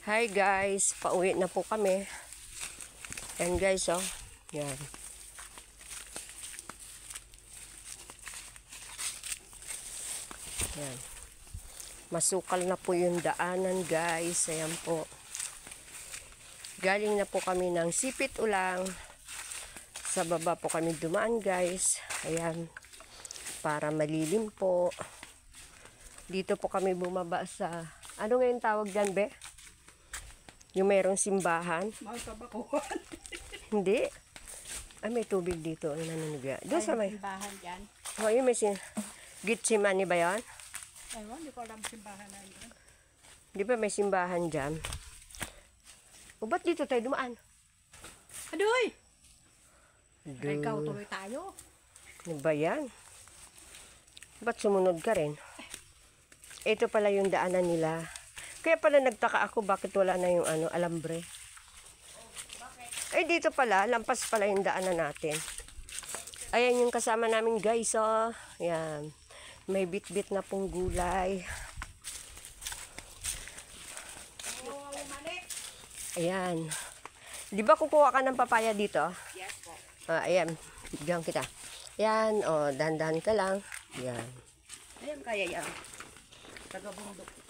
Hi guys, pauwi na po kami. Yan guys, oh. Yan. Yan. Masukal na po yung daanan guys. Ayan po. Galing na po kami ng Sipit Ulang. Sa baba po kami dumaan guys. Ayan. Para malilim po. Dito po kami bumaba sa... Ano ngayon tawag dyan, be? Yung merong simbahan. Magkabakuhan. Hindi. Ay, may tubig dito. Ang nanunuga. Doon sa may... Simbahan dyan. Oh, yun may Gitsimani ba yan? Ewan, hindi ko alam simbahan na yun. Di ba may simbahan dyan? O, ba't dito tayo dumaan? Adoy! Ikaw, tuloy tayo. Ano ba yan? Ba't sumunod ka rin? Ito pala yung daanan nila. Kaya pala nagtaka ako bakit wala na yung alambre. Ay, dito pala. Lampas pala yung daanan natin. Ayan yung kasama namin guys, oh. Ayan. May bit-bit na pong gulay. Ayan. Di ba kukuha ka ng papaya dito? Yes po. Ayan. Bigyan kita. Ayan, oh. Dahan-dahan ka lang. Ayan. Ayan kaya yan. Taga-bundok.